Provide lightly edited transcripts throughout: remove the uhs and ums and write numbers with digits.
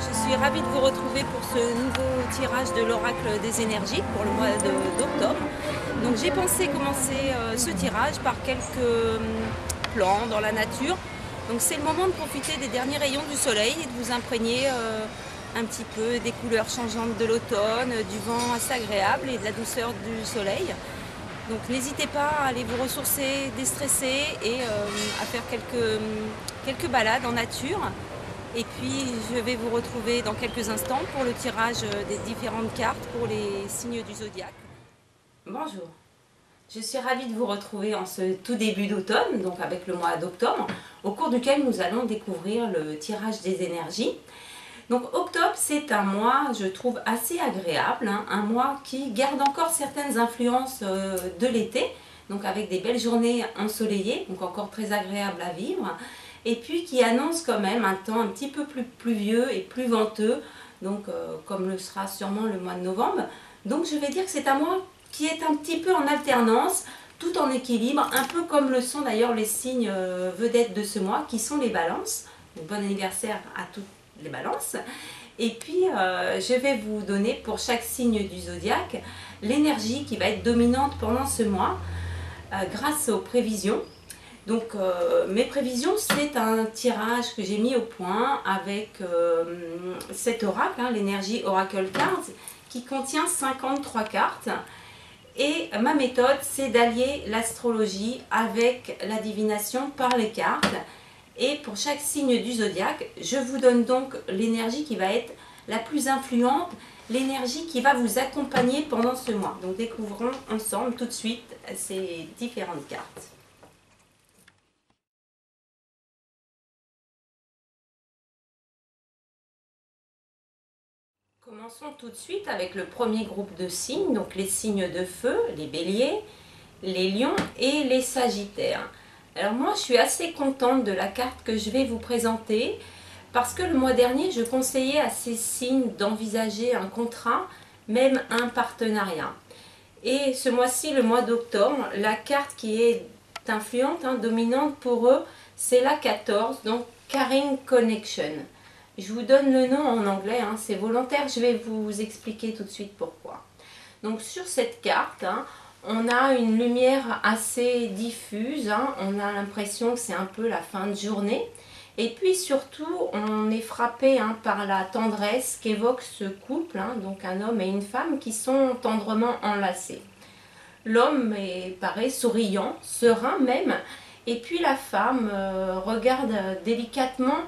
Je suis ravie de vous retrouver pour ce nouveau tirage de l'oracle des énergies pour le mois d'octobre. Donc j'ai pensé commencer ce tirage par quelques plans dans la nature. Donc c'est le moment de profiter des derniers rayons du soleil et de vous imprégner un petit peu des couleurs changeantes de l'automne, du vent assez agréable et de la douceur du soleil. Donc n'hésitez pas à aller vous ressourcer, déstresser et à faire quelques balades en nature. Et puis je vais vous retrouver dans quelques instants pour le tirage des différentes cartes pour les signes du zodiaque. Bonjour, je suis ravie de vous retrouver en ce tout début d'automne, donc avec le mois d'octobre, au cours duquel nous allons découvrir le tirage des énergies. Donc octobre, c'est un mois, je trouve, assez agréable, hein, un mois qui garde encore certaines influences de l'été, donc avec des belles journées ensoleillées, donc encore très agréable à vivre, et puis qui annonce quand même un temps un petit peu plus pluvieux et plus venteux, donc comme le sera sûrement le mois de novembre. Donc je vais dire que c'est un mois qui est un petit peu en alternance, tout en équilibre, un peu comme le sont d'ailleurs les signes vedettes de ce mois, qui sont les balances. Donc, bon anniversaire à toutes les balances. Et puis je vais vous donner pour chaque signe du zodiaque l'énergie qui va être dominante pendant ce mois grâce aux prévisions. Donc mes prévisions, c'est un tirage que j'ai mis au point avec cet oracle, hein, l'énergie Oracle Cards, qui contient 53 cartes. Et ma méthode, c'est d'allier l'astrologie avec la divination par les cartes. Et pour chaque signe du zodiaque, je vous donne donc l'énergie qui va être la plus influente, l'énergie qui va vous accompagner pendant ce mois. Donc découvrons ensemble tout de suite ces différentes cartes. Commençons tout de suite avec le premier groupe de signes, donc les signes de feu, les béliers, les lions et les sagittaires. Alors moi je suis assez contente de la carte que je vais vous présenter parce que le mois dernier je conseillais à ces signes d'envisager un contrat, même un partenariat. Et ce mois-ci, le mois d'octobre, la carte qui est influente, hein, dominante pour eux, c'est la 14, donc Caring Connection. Je vous donne le nom en anglais, hein, c'est volontaire, je vais vous expliquer tout de suite pourquoi. Donc sur cette carte, hein, on a une lumière assez diffuse, hein, on a l'impression que c'est un peu la fin de journée. Et puis surtout, on est frappé hein, par la tendresse qu'évoque ce couple, hein, donc un homme et une femme qui sont tendrement enlacés. L'homme paraît souriant, serein même, et puis la femme regarde délicatement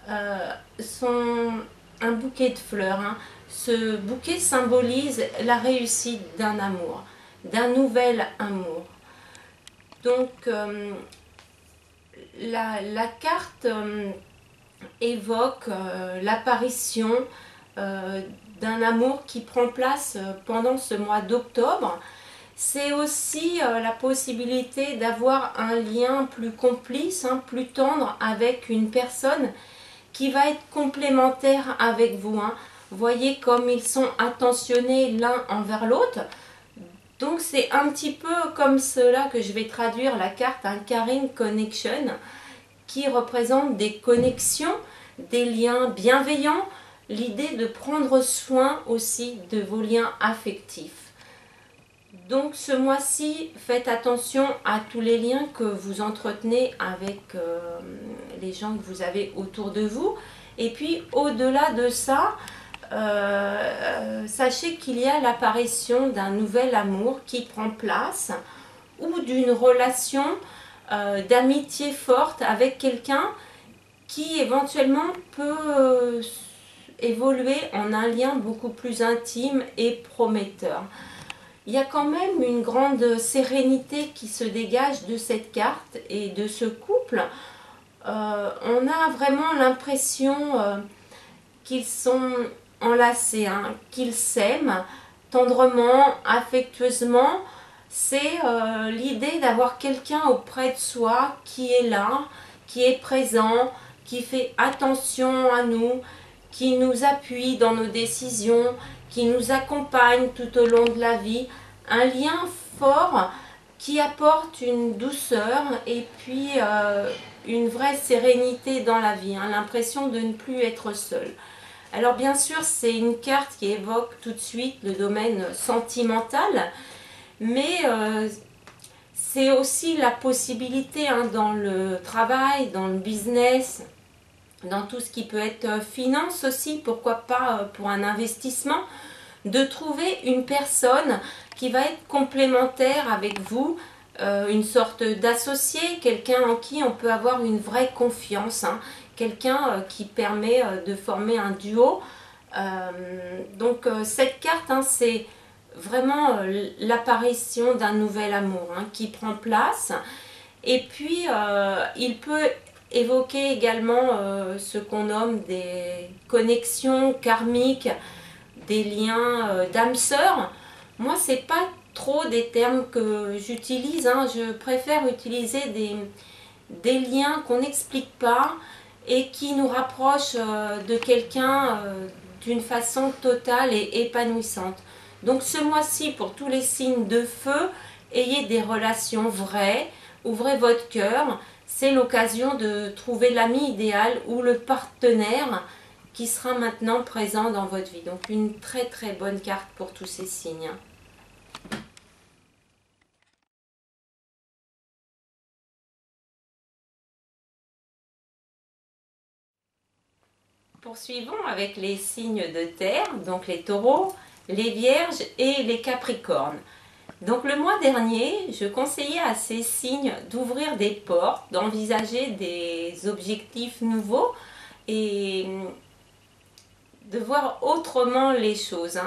un bouquet de fleurs. Hein. Ce bouquet symbolise la réussite d'un amour, d'un nouvel amour. Donc la carte évoque l'apparition d'un amour qui prend place pendant ce mois d'octobre. C'est aussi la possibilité d'avoir un lien plus complice, hein, plus tendre avec une personne qui va être complémentaire avec vous. Hein. Voyez comme ils sont attentionnés l'un envers l'autre. Donc c'est un petit peu comme cela que je vais traduire la carte, un Caring Connection, qui représente des connexions, des liens bienveillants, l'idée de prendre soin aussi de vos liens affectifs. Donc ce mois-ci, faites attention à tous les liens que vous entretenez avec les gens que vous avez autour de vous. Et puis au-delà de ça, sachez qu'il y a l'apparition d'un nouvel amour qui prend place ou d'une relation d'amitié forte avec quelqu'un qui éventuellement peut évoluer en un lien beaucoup plus intime et prometteur. Il y a quand même une grande sérénité qui se dégage de cette carte et de ce couple. On a vraiment l'impression qu'ils sont enlacés, hein, qu'ils s'aiment tendrement, affectueusement. C'est l'idée d'avoir quelqu'un auprès de soi qui est là, qui est présent, qui fait attention à nous, qui nous appuie dans nos décisions, qui nous accompagne tout au long de la vie, un lien fort qui apporte une douceur et puis une vraie sérénité dans la vie, hein, l'impression de ne plus être seul. Alors bien sûr, c'est une carte qui évoque tout de suite le domaine sentimental, mais c'est aussi la possibilité dans le travail, dans le business, dans tout ce qui peut être finance aussi, pourquoi pas pour un investissement, de trouver une personne qui va être complémentaire avec vous, une sorte d'associé, quelqu'un en qui on peut avoir une vraie confiance, quelqu'un qui permet de former un duo. Donc cette carte, c'est vraiment l'apparition d'un nouvel amour qui prend place. Et puis il peut évoquer également ce qu'on nomme des connexions karmiques, des liens d'âme sœur. Moi, c'est pas trop des termes que j'utilise, je préfère utiliser des liens qu'on n'explique pas et qui nous rapprochent de quelqu'un d'une façon totale et épanouissante. Donc ce mois-ci, pour tous les signes de feu, ayez des relations vraies, ouvrez votre cœur, c'est l'occasion de trouver l'ami idéal ou le partenaire qui sera maintenant présent dans votre vie. Donc une très très bonne carte pour tous ces signes. Poursuivons avec les signes de terre, donc les taureaux, les vierges et les capricornes. Donc le mois dernier, je conseillais à ces signes d'ouvrir des portes, d'envisager des objectifs nouveaux et de voir autrement les choses.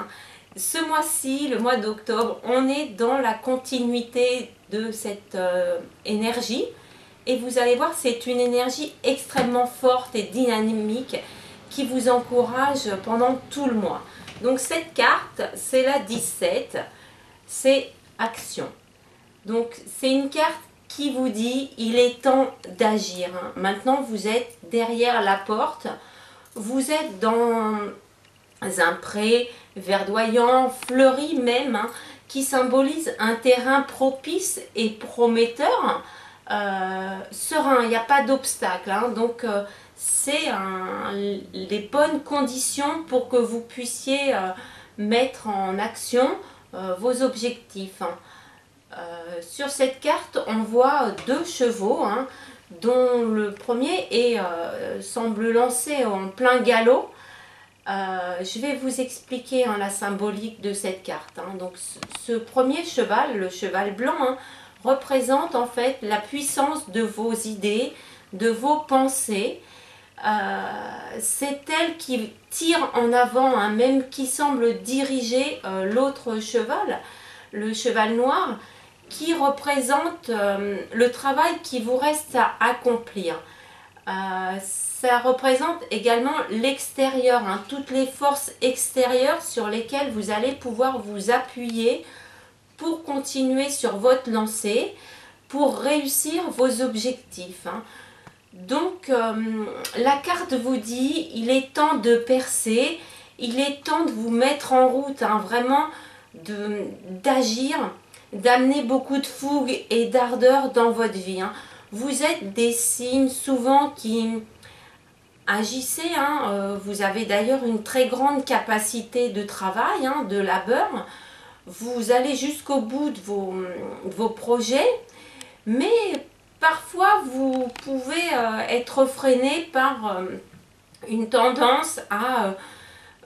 Ce mois-ci, le mois d'octobre, on est dans la continuité de cette énergie et vous allez voir, c'est une énergie extrêmement forte et dynamique qui vous encourage pendant tout le mois. Donc cette carte, c'est la 17, c'est action. Donc c'est une carte qui vous dit il est temps d'agir. Maintenant vous êtes derrière la porte, vous êtes dans un pré verdoyant, fleuri même, qui symbolise un terrain propice et prometteur, serein, il n'y a pas d'obstacle, donc c'est les bonnes conditions pour que vous puissiez mettre en action vos objectifs. Sur cette carte, on voit deux chevaux, dont le premier semble lancé en plein galop. Je vais vous expliquer la symbolique de cette carte. Donc ce premier cheval, le cheval blanc, représente en fait la puissance de vos idées, de vos pensées. C'est elle qui tire en avant, même qui semble diriger l'autre cheval, le cheval noir, qui représente le travail qui vous reste à accomplir. Ça représente également l'extérieur, toutes les forces extérieures sur lesquelles vous allez pouvoir vous appuyer pour continuer sur votre lancée, pour réussir vos objectifs. Donc la carte vous dit il est temps de percer, il est temps de vous mettre en route, vraiment d'agir, d'amener beaucoup de fougue et d'ardeur dans votre vie. Vous êtes des signes souvent qui agissez, vous avez d'ailleurs une très grande capacité de travail, de labeur, vous allez jusqu'au bout de vos projets, mais parfois vous pouvez être freiné par une tendance à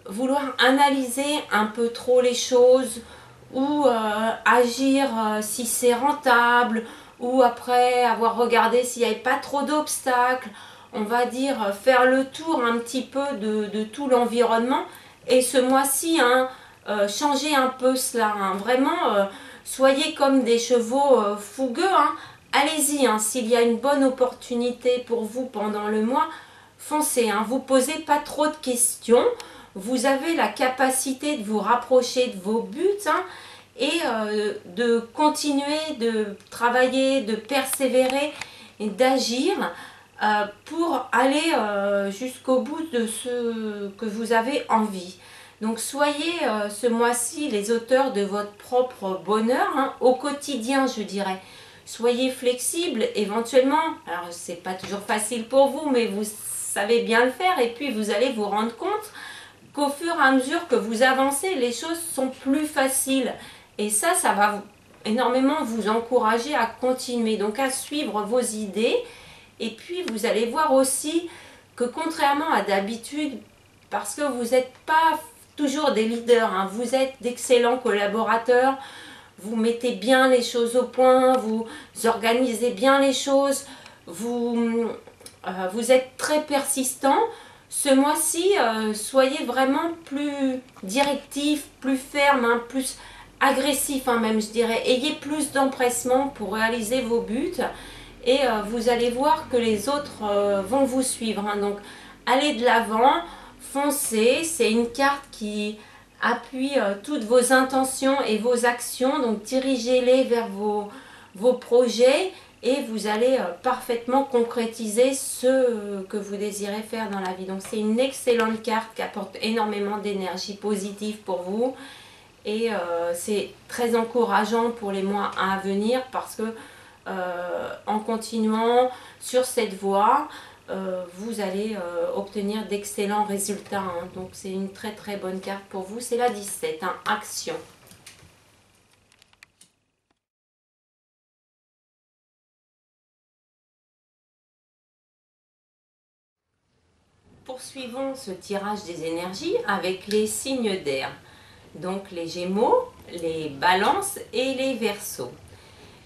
vouloir analyser un peu trop les choses ou agir si c'est rentable, ou après avoir regardé s'il n'y avait pas trop d'obstacles, on va dire faire le tour un petit peu de tout l'environnement. Et ce mois-ci, changez un peu cela, vraiment soyez comme des chevaux fougueux, allez-y, s'il y a une bonne opportunité pour vous pendant le mois, foncez, vous posez pas trop de questions, vous avez la capacité de vous rapprocher de vos buts, et de continuer de travailler, de persévérer et d'agir pour aller jusqu'au bout de ce que vous avez envie. Donc soyez ce mois-ci les auteurs de votre propre bonheur, au quotidien je dirais. Soyez flexibles éventuellement, alors c'est pas toujours facile pour vous, mais vous savez bien le faire, et puis vous allez vous rendre compte qu'au fur et à mesure que vous avancez, les choses sont plus faciles. Et ça va énormément vous encourager à continuer, donc à suivre vos idées. Et puis vous allez voir aussi que contrairement à d'habitude, parce que vous n'êtes pas toujours des leaders, hein, vous êtes d'excellents collaborateurs, vous mettez bien les choses au point, vous organisez bien les choses, vous êtes très persistant. Ce mois-ci, soyez vraiment plus directif, plus ferme, hein, plus agressif, hein, même je dirais. Ayez plus d'empressement pour réaliser vos buts et vous allez voir que les autres vont vous suivre, hein. Donc allez de l'avant, foncez. C'est une carte qui appuie toutes vos intentions et vos actions, donc dirigez-les vers vos projets et vous allez parfaitement concrétiser ce que vous désirez faire dans la vie. Donc c'est une excellente carte qui apporte énormément d'énergie positive pour vous et c'est très encourageant pour les mois à venir parce que en continuant sur cette voie, vous allez obtenir d'excellents résultats, hein. Donc c'est une très très bonne carte pour vous. C'est la 17, hein, action. Poursuivons ce tirage des énergies avec les signes d'air. Donc les Gémeaux, les Balances et les Verseaux.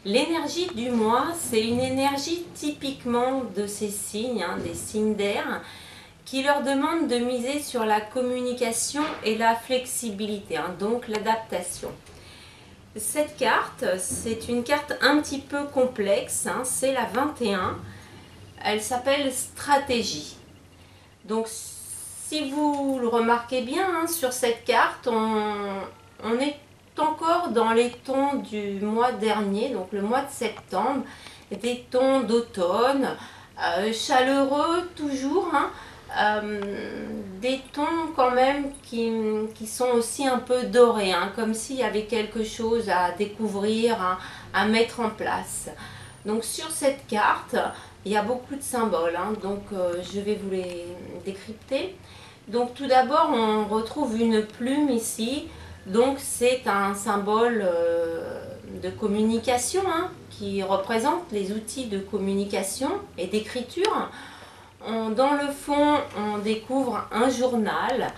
L'énergie du mois, c'est une énergie typiquement de ces signes, hein, des signes d'air, qui leur demande de miser sur la communication et la flexibilité, hein, donc l'adaptation. Cette carte, c'est une carte un petit peu complexe, hein, c'est la 21, elle s'appelle Stratégie. Donc si vous le remarquez bien, hein, sur cette carte, on est encore dans les tons du mois dernier, donc le mois de septembre, des tons d'automne, chaleureux toujours, hein, des tons quand même qui sont aussi un peu dorés, hein, comme s'il y avait quelque chose à découvrir, hein, à mettre en place. Donc sur cette carte, il y a beaucoup de symboles, hein, donc je vais vous les décrypter. Donc tout d'abord, on retrouve une plume ici. Donc c'est un symbole de communication, hein, qui représente les outils de communication et d'écriture. Dans le fond, on découvre un journal,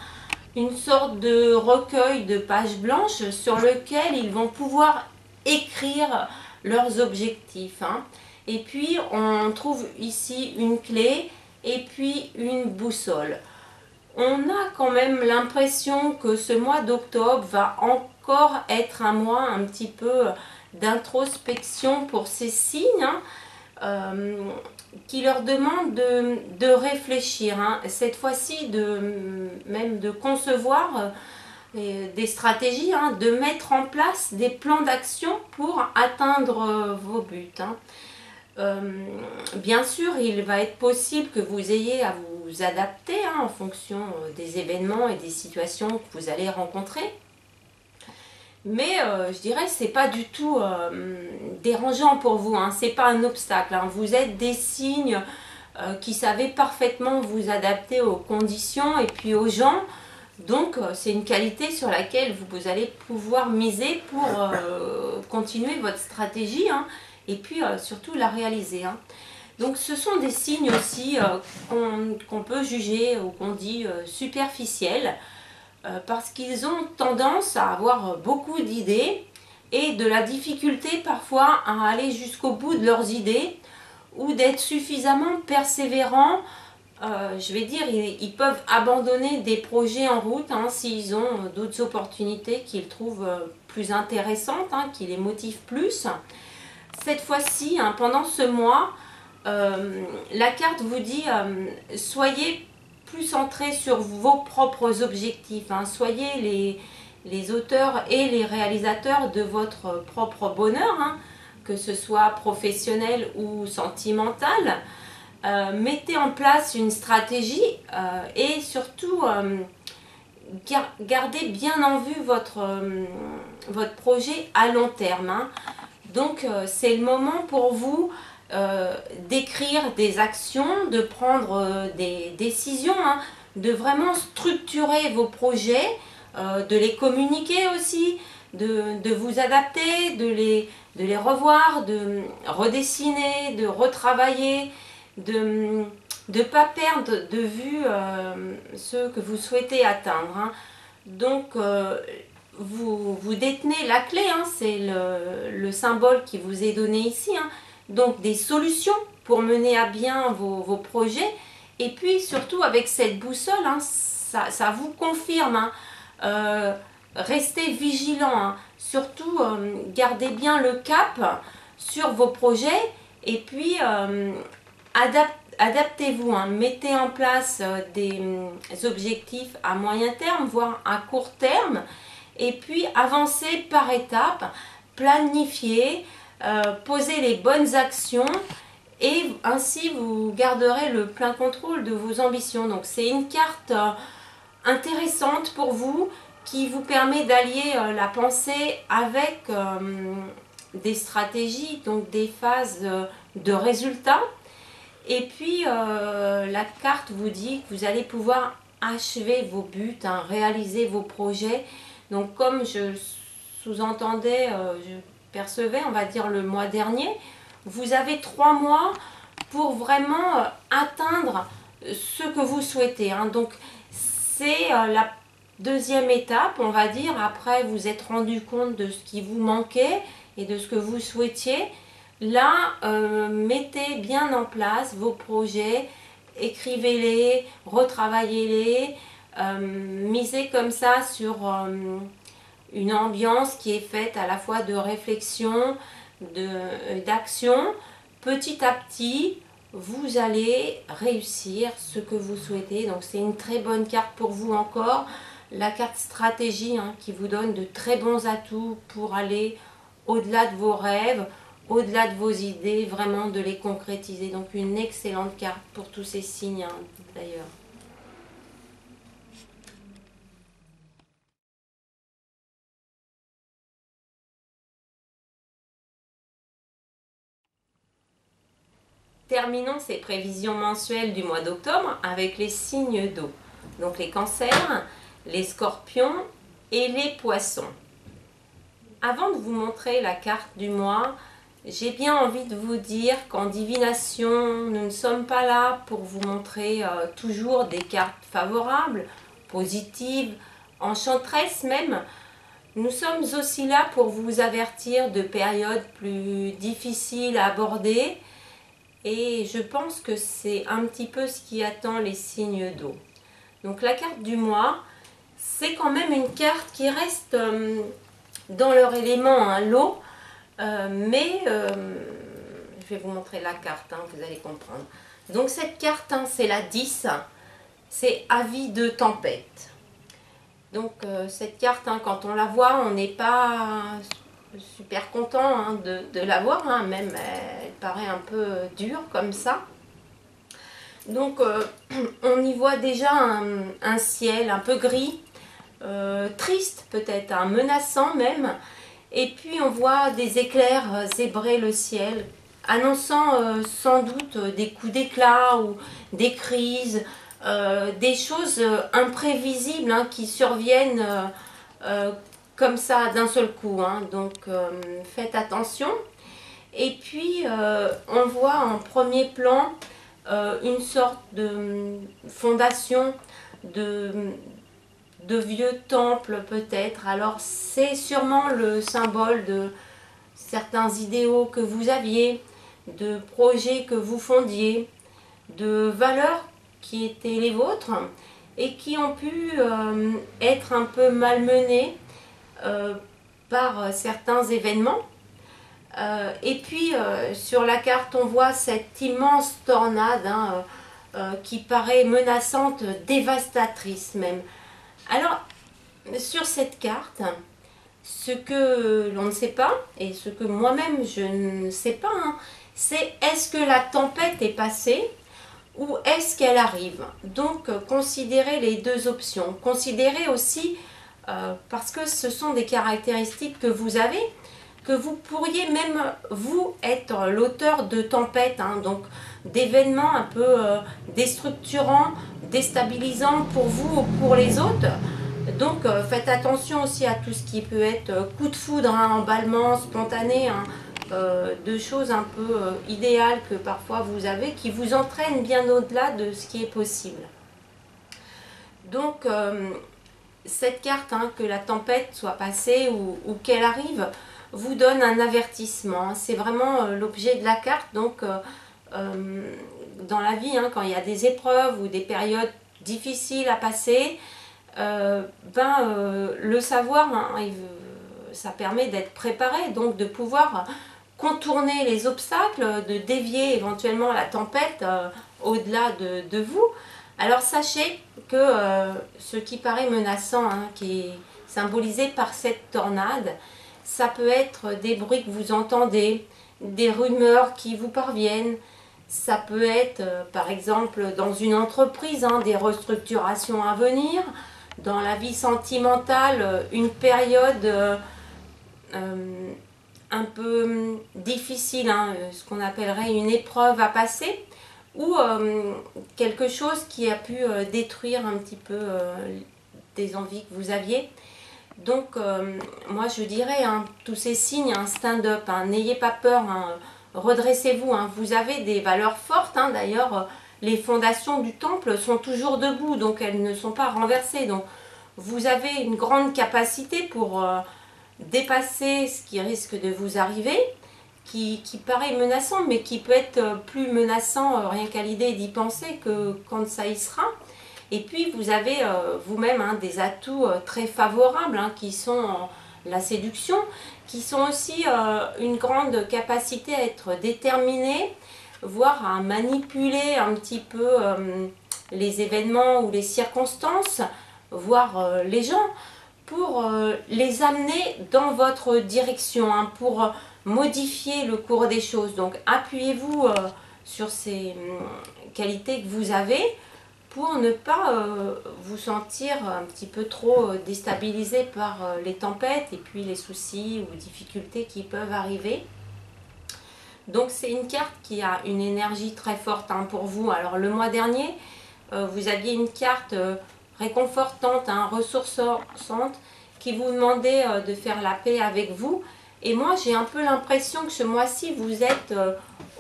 une sorte de recueil de pages blanches sur lequel ils vont pouvoir écrire leurs objectifs, hein. Et puis on trouve ici une clé et puis une boussole. On a quand même l'impression que ce mois d'octobre va encore être un mois un petit peu d'introspection pour ces signes, hein, qui leur demandent de réfléchir, hein, cette fois-ci même de concevoir des stratégies, hein, de mettre en place des plans d'action pour atteindre vos buts, hein. Bien sûr, il va être possible que vous ayez à vous adapter, hein, en fonction des événements et des situations que vous allez rencontrer. Mais je dirais que ce n'est pas du tout dérangeant pour vous, hein, ce n'est pas un obstacle, hein. Vous êtes des signes qui savez parfaitement vous adapter aux conditions et puis aux gens. Donc c'est une qualité sur laquelle vous allez pouvoir miser pour continuer votre stratégie, hein, et puis surtout la réaliser, hein. Donc ce sont des signes aussi qu'on peut juger ou qu'on dit superficiels, parce qu'ils ont tendance à avoir beaucoup d'idées et de la difficulté parfois à aller jusqu'au bout de leurs idées ou d'être suffisamment persévérants. Je vais dire, ils peuvent abandonner des projets en route, hein, s'ils ont d'autres opportunités qu'ils trouvent plus intéressantes, hein, qui les motivent plus. Cette fois-ci, hein, pendant ce mois, la carte vous dit soyez plus centrés sur vos propres objectifs, hein, soyez les auteurs et les réalisateurs de votre propre bonheur, hein, que ce soit professionnel ou sentimental. Mettez en place une stratégie et surtout gardez bien en vue votre projet à long terme, hein. Donc c'est le moment pour vous d'écrire des actions, de prendre des décisions, hein, de vraiment structurer vos projets, de les communiquer aussi, de vous adapter, de les revoir, de redessiner, de retravailler, de ne pas perdre de vue ce que vous souhaitez atteindre, hein. Donc, vous détenez la clé, hein, c'est le symbole qui vous est donné ici, hein. Donc, des solutions pour mener à bien vos projets. Et puis, surtout, avec cette boussole, hein, ça vous confirme, hein. Restez vigilant, hein. Surtout, gardez bien le cap sur vos projets. Et puis, adaptez-vous, hein. Mettez en place des objectifs à moyen terme, voire à court terme, et puis avancez par étapes, planifiez, posez les bonnes actions, et ainsi vous garderez le plein contrôle de vos ambitions. Donc c'est une carte intéressante pour vous, qui vous permet d'allier la pensée avec des stratégies, donc des phases de résultats. Et puis, la carte vous dit que vous allez pouvoir achever vos buts, hein, réaliser vos projets. Donc, comme je sous-entendais, je percevais, on va dire le mois dernier, vous avez 3 mois pour vraiment atteindre ce que vous souhaitez, hein. Donc, c'est la deuxième étape, on va dire. Après, vous êtes rendu compte de ce qui vous manquait et de ce que vous souhaitiez. Là, mettez bien en place vos projets, écrivez-les, retravaillez-les, misez comme ça sur une ambiance qui est faite à la fois de réflexion, d'action. Petit à petit, vous allez réussir ce que vous souhaitez. Donc c'est une très bonne carte pour vous encore. La carte stratégie, hein, qui vous donne de très bons atouts pour aller au-delà de vos rêves, au-delà de vos idées, vraiment de les concrétiser. Donc une excellente carte pour tous ces signes, hein, d'ailleurs. Terminons ces prévisions mensuelles du mois d'octobre avec les signes d'eau. Donc les cancers, les scorpions et les poissons. Avant de vous montrer la carte du mois, j'ai bien envie de vous dire qu'en divination, nous ne sommes pas là pour vous montrer toujours des cartes favorables, positives, enchanteresses même. Nous sommes aussi là pour vous avertir de périodes plus difficiles à aborder. Et je pense que c'est un petit peu ce qui attend les signes d'eau. Donc la carte du mois, c'est quand même une carte qui reste dans leur élément, hein, l'eau. Mais je vais vous montrer la carte, hein, vous allez comprendre. Donc cette carte, hein, c'est la 10, c'est avis de tempête. Donc cette carte, hein, quand on la voit, on n'est pas super content, hein, de la voir, hein, même elle paraît un peu dure comme ça. Donc on y voit déjà un ciel un peu gris, triste peut-être, hein, menaçant même. Et puis on voit des éclairs zébrer le ciel, annonçant sans doute des coups d'éclat ou des crises, des choses imprévisibles, hein, qui surviennent comme ça d'un seul coup, hein. Donc faites attention. Et puis on voit en premier plan une sorte de fondation de vieux temples peut-être. Alors c'est sûrement le symbole de certains idéaux que vous aviez, de projets que vous fondiez, de valeurs qui étaient les vôtres et qui ont pu être un peu malmenées par certains événements. Et puis sur la carte on voit cette immense tornade, hein, qui paraît menaçante, dévastatrice même. Alors sur cette carte, ce que l'on ne sait pas, et ce que moi-même je ne sais pas, hein, c'est est-ce que la tempête est passée ou est-ce qu'elle arrive. Donc considérez les deux options. Considérez aussi, parce que ce sont des caractéristiques que vous avez, que vous pourriez même, vous, être l'auteur de tempêtes, hein, donc d'événements un peu déstructurants, déstabilisants pour vous ou pour les autres. Donc faites attention aussi à tout ce qui peut être coup de foudre, hein, emballement spontané, hein, de choses un peu idéales que parfois vous avez, qui vous entraînent bien au-delà de ce qui est possible. Donc cette carte, hein, que la tempête soit passée ou qu'elle arrive, vous donne un avertissement. C'est vraiment l'objet de la carte. Donc dans la vie, hein, quand il y a des épreuves ou des périodes difficiles à passer, le savoir, hein, ça permet d'être préparé, donc de pouvoir contourner les obstacles, de dévier éventuellement la tempête au-delà de vous. Alors sachez que ce qui paraît menaçant, hein, qui est symbolisé par cette tornade, ça peut être des bruits que vous entendez, des rumeurs qui vous parviennent. Ça peut être par exemple dans une entreprise, hein, des restructurations à venir. Dans la vie sentimentale, une période un peu difficile, hein, ce qu'on appellerait une épreuve à passer, ou quelque chose qui a pu détruire un petit peu des envies que vous aviez. Donc moi je dirais, hein, tous ces signes, hein, stand-up, hein, n'ayez pas peur, hein, redressez-vous, hein, vous avez des valeurs fortes, hein, d'ailleurs les fondations du temple sont toujours debout, donc elles ne sont pas renversées, donc vous avez une grande capacité pour dépasser ce qui risque de vous arriver, qui paraît menaçant, mais qui peut être plus menaçant rien qu'à l'idée d'y penser que quand ça y sera. Et puis vous avez vous-même, hein, des atouts très favorables, hein, qui sont la séduction, qui sont aussi une grande capacité à être déterminé, voire à manipuler un petit peu les événements ou les circonstances, voire les gens, pour les amener dans votre direction, hein, pour modifier le cours des choses. Donc appuyez-vous sur ces qualités que vous avez pour ne pas vous sentir un petit peu trop déstabilisé par les tempêtes et puis les soucis ou difficultés qui peuvent arriver. Donc c'est une carte qui a une énergie très forte, hein, pour vous. Alors le mois dernier, vous aviez une carte réconfortante, hein, ressourçante, qui vous demandait de faire la paix avec vous. Et moi j'ai un peu l'impression que ce mois-ci vous êtes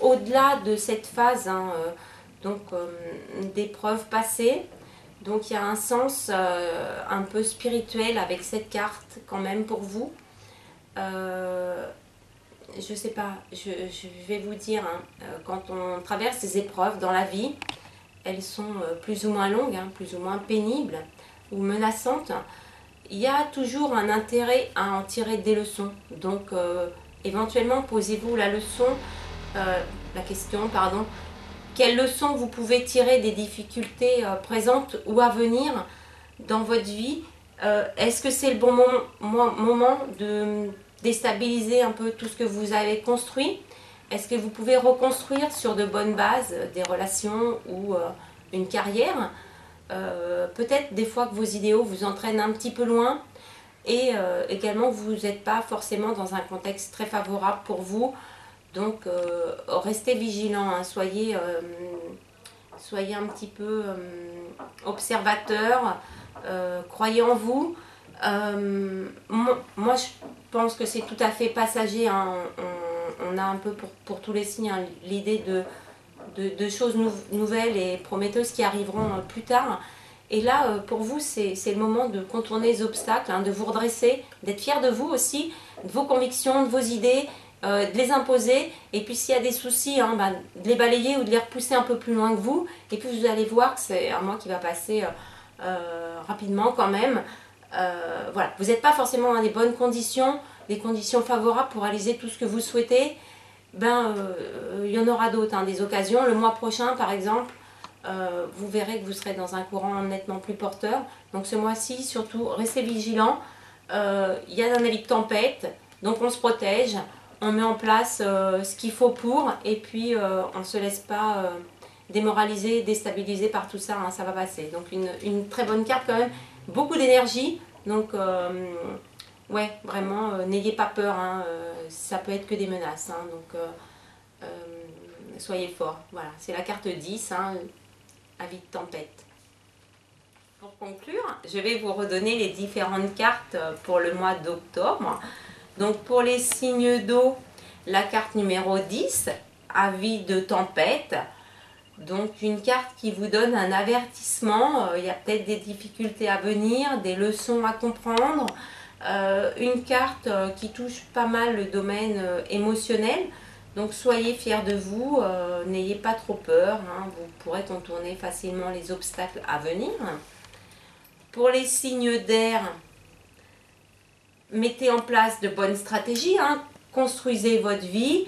au-delà de cette phase, hein, d'épreuves passées. Donc il y a un sens un peu spirituel avec cette carte quand même pour vous. Je sais pas, je vais vous dire, hein, quand on traverse ces épreuves dans la vie, elles sont plus ou moins longues, hein, plus ou moins pénibles ou menaçantes. Il y a toujours un intérêt à en tirer des leçons. Donc éventuellement posez-vous la question, pardon, quelles leçons vous pouvez tirer des difficultés présentes ou à venir dans votre vie. Est-ce que c'est le bon moment de déstabiliser un peu tout ce que vous avez construit? Est-ce que vous pouvez reconstruire sur de bonnes bases des relations ou une carrière? Peut-être des fois que vos idéaux vous entraînent un petit peu loin, et également vous n'êtes pas forcément dans un contexte très favorable pour vous. Donc restez vigilants, hein, soyez un petit peu observateur, croyez en vous. Moi je pense que c'est tout à fait passager, hein. On a un peu pour tous les signes, hein, l'idée de choses nouvelles et prometteuses qui arriveront plus tard. Et là, pour vous, c'est le moment de contourner les obstacles, hein, de vous redresser, d'être fier de vous aussi, de vos convictions, de vos idées, de les imposer. Et puis s'il y a des soucis, hein, de les balayer ou de les repousser un peu plus loin que vous. Et puis vous allez voir que c'est un mois qui va passer rapidement quand même. Voilà, vous n'êtes pas forcément dans des bonnes conditions, des conditions favorables pour réaliser tout ce que vous souhaitez. Il y en aura d'autres, hein, des occasions. Le mois prochain, par exemple, vous verrez que vous serez dans un courant nettement plus porteur. Donc ce mois-ci, surtout, restez vigilants. Il y a un avis de tempête, donc on se protège, on met en place ce qu'il faut pour, et puis on ne se laisse pas démoraliser, déstabiliser par tout ça, hein, ça va passer. Donc une très bonne carte quand même, beaucoup d'énergie. Donc Ouais, vraiment, n'ayez pas peur, hein, ça peut être que des menaces, hein, donc soyez forts. Voilà, c'est la carte 10, hein, avis de tempête. Pour conclure, je vais vous redonner les différentes cartes pour le mois d'octobre. Donc pour les signes d'eau, la carte numéro 10, avis de tempête. Donc une carte qui vous donne un avertissement, il y a peut-être des difficultés à venir, des leçons à comprendre. Une carte qui touche pas mal le domaine émotionnel. Donc soyez fiers de vous, n'ayez pas trop peur, hein, vous pourrez contourner facilement les obstacles à venir. Pour les signes d'air, mettez en place de bonnes stratégies, hein, construisez votre vie,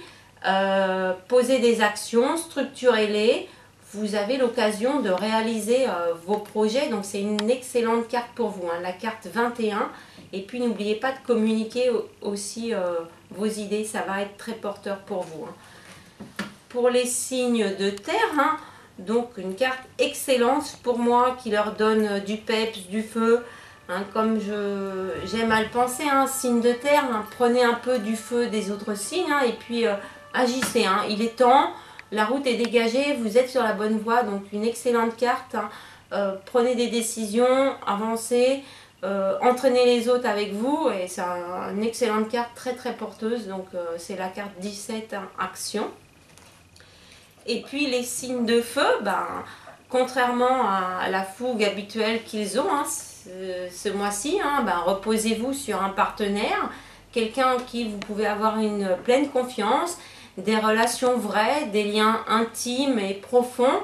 posez des actions, structurez-les. Vous avez l'occasion de réaliser vos projets, donc c'est une excellente carte pour vous, hein, la carte 21. Et puis n'oubliez pas de communiquer aussi vos idées, ça va être très porteur pour vous. Hein. Pour les signes de terre, hein, donc une carte excellente pour moi qui leur donne du peps, du feu. Hein, comme j'aime à le penser, hein, signe de terre, hein, prenez un peu du feu des autres signes, hein, et puis agissez. Hein, il est temps, la route est dégagée, vous êtes sur la bonne voie, donc une excellente carte. Hein, prenez des décisions, avancez, entraînez les autres avec vous, et c'est une excellente carte, très très porteuse, donc c'est la carte 17, hein, action. Et puis les signes de feu, ben, contrairement à la fougue habituelle qu'ils ont, hein, ce mois-ci, hein, ben, reposez-vous sur un partenaire, quelqu'un en qui vous pouvez avoir une pleine confiance, des relations vraies, des liens intimes et profonds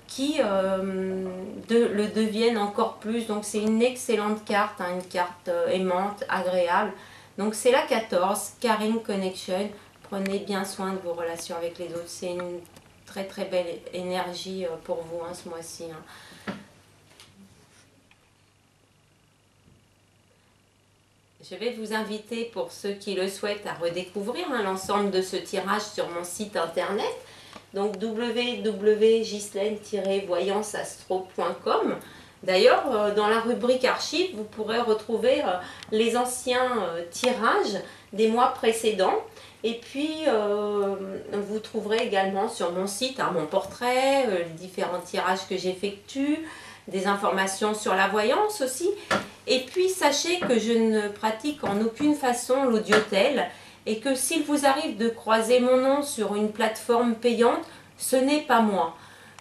qui le deviennent encore plus. Donc c'est une excellente carte, hein, une carte aimante, agréable. Donc c'est la 14, Caring Connection. Prenez bien soin de vos relations avec les autres. C'est une très très belle énergie pour vous, hein, ce mois-ci. Hein. Je vais vous inviter, pour ceux qui le souhaitent, à redécouvrir, hein, l'ensemble de ce tirage sur mon site internet. Donc www.ghislaine-voyanceastro.com. D'ailleurs, dans la rubrique archives, vous pourrez retrouver les anciens tirages des mois précédents. Et puis, vous trouverez également sur mon site, hein, mon portrait, les différents tirages que j'effectue, des informations sur la voyance aussi. Et puis, sachez que je ne pratique en aucune façon l'audiotel et que s'il vous arrive de croiser mon nom sur une plateforme payante, ce n'est pas moi.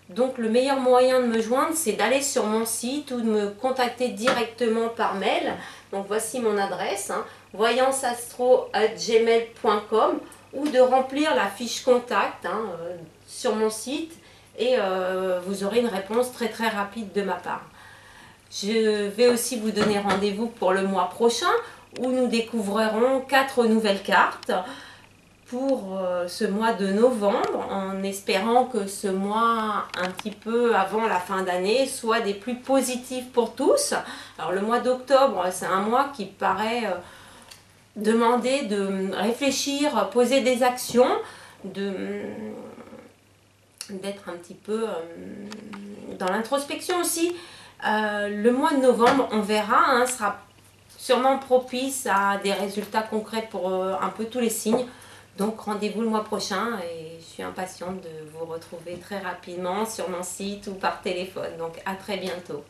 Donc, le meilleur moyen de me joindre, c'est d'aller sur mon site ou de me contacter directement par mail. Donc, voici mon adresse, hein, voyanceastro@gmail.com, ou de remplir la fiche contact, hein, sur mon site, et vous aurez une réponse très très rapide de ma part. Je vais aussi vous donner rendez-vous pour le mois prochain où nous découvrirons 4 nouvelles cartes pour ce mois de novembre, en espérant que ce mois, un petit peu avant la fin d'année, soit des plus positifs pour tous. Alors le mois d'octobre, c'est un mois qui paraît demander de réfléchir, poser des actions, d'être un petit peu dans l'introspection aussi. Le mois de novembre, on verra, hein, sera sûrement propice à des résultats concrets pour un peu tous les signes. Donc rendez-vous le mois prochain et je suis impatiente de vous retrouver très rapidement sur mon site ou par téléphone. Donc à très bientôt.